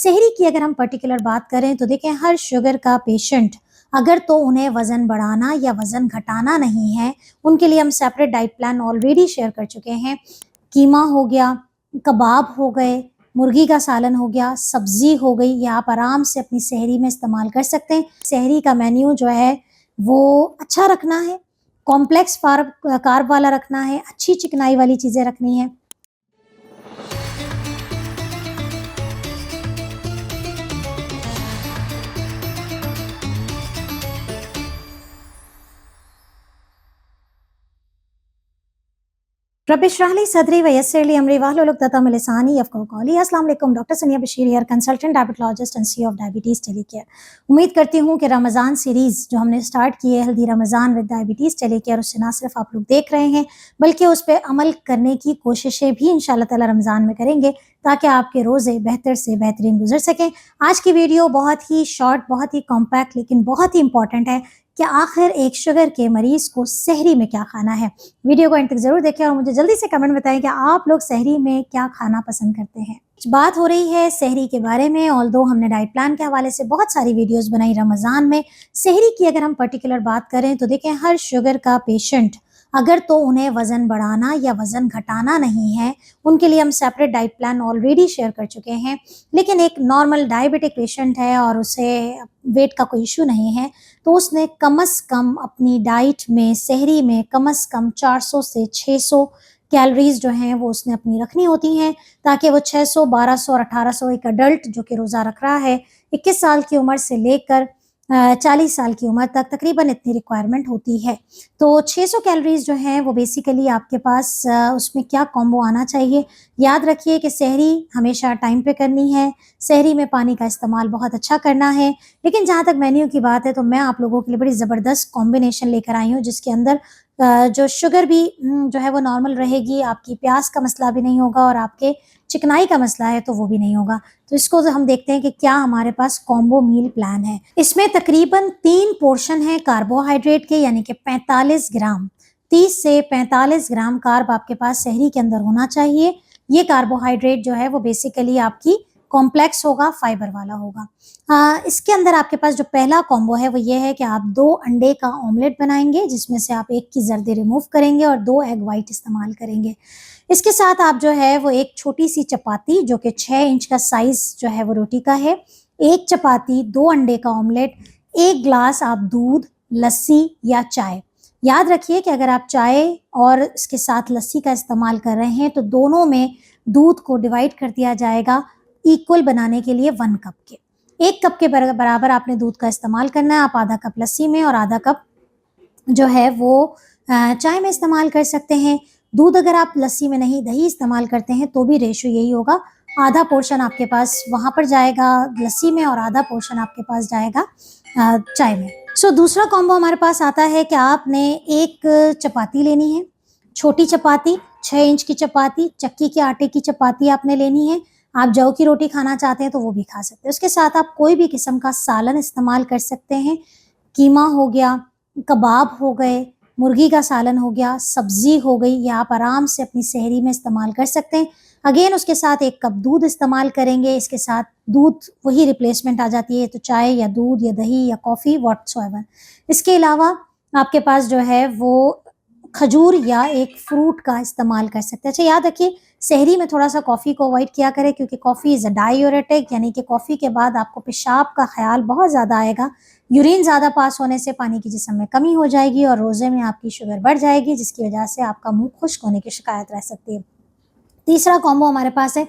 सेहरी की अगर हम पर्टिकुलर बात करें तो देखें, हर शुगर का पेशेंट अगर तो उन्हें वज़न बढ़ाना या वज़न घटाना नहीं है, उनके लिए हम separate diet plan already share कर चुके हैं। कीमा हो गया, कबाब हो गए, मुर्गी का सालन हो गया, सब्ज़ी हो गई, ये आप आराम से अपनी सेहरी में इस्तेमाल कर सकते हैं। सेहरी का मेन्यू जो है वो अच्छा रखना है, कॉम्प्लेक्स कार्ब वाला रखना है, अच्छी चिकनाई वाली चीज़ें रखनी है। रब इश्रह ली सदरी व यस्सिर ली अमरी वाहलुल उक़दतम मिन लिसानी यफ़क़हू क़ौली। अस्सलाम वालेकुम, डॉक्टर सनिया Bashir here, consultant diabetologist and CEO of diabetes टेलीकेयर। उम्मीद करती हूँ कि रमज़ान सीरीज़ जो हमने स्टार्ट की है, हेल्दी रमज़ान विद डायबिटीज़ टेलीकेयर, उससे ना सिर्फ आप लोग देख रहे हैं बल्कि उस पे अमल करने की कोशिशें भी इंशाअल्लाह ताला रमज़ान में करेंगे ताकि आपके रोज़े बेहतर से बेहतरीन गुजर सकें। आज की वीडियो बहुत ही शॉर्ट, बहुत ही कॉम्पैक्ट लेकिन बहुत ही इंपॉर्टेंट है कि आखिर एक शुगर के मरीज़ को सेहरी में क्या खाना है। वीडियो को एंड तक ज़रूर देखें और मुझे जल्दी से कमेंट बताएं कि आप लोग सेहरी में क्या खाना पसंद करते हैं। बात हो रही है सेहरी के बारे में, ऑल्दो हमने डाइट प्लान के हवाले से बहुत सारी वीडियोस बनाई रमज़ान में। सेहरी की अगर हम पर्टिकुलर बात करें तो देखें, हर शुगर का पेशेंट अगर तो उन्हें वज़न बढ़ाना या वज़न घटाना नहीं है, उनके लिए हम separate diet plan already share कर चुके हैं। लेकिन एक नॉर्मल डायबिटिक पेशेंट है और उसे वेट का कोई इशू नहीं है, तो उसने कम से कम अपनी डाइट में सेहरी में कम से कम 400 से 600 कैलोरीज जो हैं वो उसने अपनी रखनी होती हैं, ताकि वो 600, 1200 और 1800, एक अडल्ट जो कि रोज़ा रख रहा है 21 साल की उम्र से लेकर 40 साल की उम्र तक तकरीबन इतनी रिक्वायरमेंट होती है। तो 600 कैलोरीज जो हैं वो बेसिकली आपके पास उसमें क्या कॉम्बो आना चाहिए। याद रखिए कि सेहरी हमेशा टाइम पे करनी है, सेहरी में पानी का इस्तेमाल बहुत अच्छा करना है। लेकिन जहाँ तक मेन्यू की बात है तो मैं आप लोगों के लिए बड़ी ज़बरदस्त कॉम्बिनेशन लेकर आई हूँ, जिसके अंदर जो शुगर भी जो है वो नॉर्मल रहेगी, आपकी प्यास का मसला भी नहीं होगा और आपके चिकनाई का मसला है तो वो भी नहीं होगा। तो इसको हम देखते हैं कि क्या हमारे पास कॉम्बो मील प्लान है। इसमें तकरीबन 3 पोर्शन है कार्बोहाइड्रेट के, यानी कि 45 ग्राम, 30 से 45 ग्राम कार्ब आपके पास सेहरी के अंदर होना चाहिए। ये कार्बोहाइड्रेट जो है वो बेसिकली आपकी कॉम्प्लेक्स होगा, फाइबर वाला होगा। इसके अंदर आपके पास जो पहला कॉम्बो है वो ये है कि आप 2 अंडे का ऑमलेट बनाएंगे, जिसमें से आप एक की जर्दी रिमूव करेंगे और 2 एग वाइट इस्तेमाल करेंगे। इसके साथ आप जो है वो एक छोटी सी चपाती, जो कि 6 इंच का साइज जो है वो रोटी का है, एक चपाती, 2 अंडे का ऑमलेट, 1 ग्लास आप दूध, लस्सी या चाय। याद रखिए कि अगर आप चाय और इसके साथ लस्सी का इस्तेमाल कर रहे हैं तो दोनों में दूध को डिवाइड कर दिया जाएगा इक्वल बनाने के लिए 1 कप के। 1 कप के बराबर आपने दूध का इस्तेमाल करना है। आप आधा कप लस्सी में और आधा कप जो है वो चाय में इस्तेमाल कर सकते हैं। दूध अगर आप लस्सी में नहीं, दही इस्तेमाल करते हैं तो भी रेशियो यही होगा, आधा पोर्शन आपके पास वहाँ पर जाएगा लस्सी में और आधा पोर्शन आपके पास जाएगा चाय में। दूसरा कॉम्बो हमारे पास आता है कि आपने एक चपाती लेनी है, छोटी चपाती, 6 इंच की चपाती, चक्की के आटे की चपाती आपने लेनी है। आप जौ की रोटी खाना चाहते हैं तो वो भी खा सकते हैं। उसके साथ आप कोई भी किस्म का सालन इस्तेमाल कर सकते हैं। कीमा हो गया, कबाब हो गए, मुर्गी का सालन हो गया, सब्जी हो गई, या आप आराम से अपनी सेहरी में इस्तेमाल कर सकते हैं। अगेन उसके साथ 1 कप दूध इस्तेमाल करेंगे। इसके साथ दूध वही रिप्लेसमेंट आ जाती है, तो चाय या दूध या दही या कॉफ़ी व्हाटसोएवर। इसके अलावा आपके पास जो है वो खजूर या एक फ्रूट का इस्तेमाल कर सकते हैं। अच्छा, याद रखिए सेहरी में थोड़ा सा कॉफ़ी को अवॉइड किया करें, क्योंकि कॉफ़ी इज़ अ डायूरेटिक, यानी कि कॉफ़ी के बाद आपको पेशाब का ख्याल बहुत ज़्यादा आएगा। यूरिन ज़्यादा पास होने से पानी की जिस्म में कमी हो जाएगी और रोज़े में आपकी शुगर बढ़ जाएगी, जिसकी वजह से आपका मुंह खुश्क होने की शिकायत रह सकती है। तीसरा कॉम्बो हमारे पास है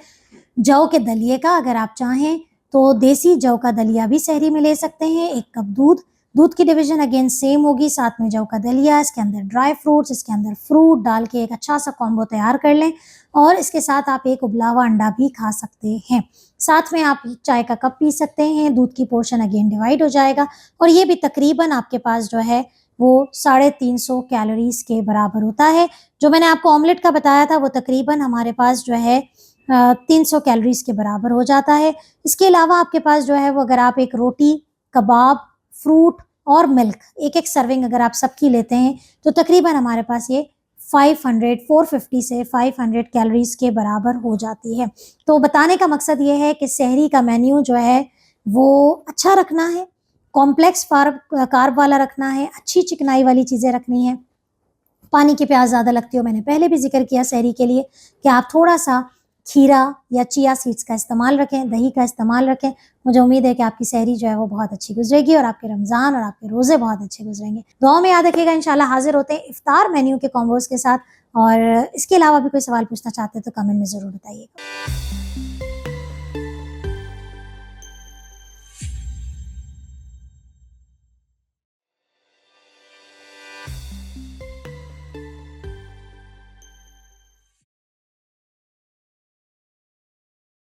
जौ के दलिए का। अगर आप चाहें तो देसी जौ का दलिया भी सेहरी में ले सकते हैं। 1 कप दूध, दूध की डिवीजन अगेन सेम होगी, साथ में जौ का दलिया, इसके अंदर ड्राई फ्रूट्स, इसके अंदर फ्रूट डाल के एक अच्छा सा कॉम्बो तैयार कर लें। और इसके साथ आप एक उबला हुआ अंडा भी खा सकते हैं। साथ में आप चाय का कप पी सकते हैं। दूध की पोर्शन अगेन डिवाइड हो जाएगा और ये भी तकरीबन आपके पास जो है वो 350 कैलोरीज के बराबर होता है। जो मैंने आपको ऑमलेट का बताया था वो तकरीबन हमारे पास जो है 300 कैलोरीज के बराबर हो जाता है। इसके अलावा आपके पास जो है वो अगर आप एक रोटी, कबाब, फ्रूट और मिल्क एक-एक सर्विंग अगर आप सबकी लेते हैं तो तकरीबन हमारे पास ये 500 450 से 500 कैलोरीज के बराबर हो जाती है। तो बताने का मकसद ये है कि सहरी का मेन्यू जो है वो अच्छा रखना है, कॉम्प्लेक्स कार्ब वाला रखना है, अच्छी चिकनाई वाली चीज़ें रखनी है। पानी की प्यास ज़्यादा लगती हो, मैंने पहले भी जिक्र किया सहरी के लिए कि आप थोड़ा सा खीरा या चिया सीड्स का इस्तेमाल रखें, दही का इस्तेमाल रखें। मुझे उम्मीद है कि आपकी सहरी जो है वो बहुत अच्छी गुजरेगी और आपके रमज़ान और आपके रोज़े बहुत अच्छे गुजरेंगे। दुआओं में याद रखिएगा। इंशाल्लाह हाजिर होते हैं इफ्तार मेन्यू के कॉम्बोज़ के साथ, और इसके अलावा भी कोई सवाल पूछना चाहते हैं तो कमेंट में ज़रूर बताइएगा।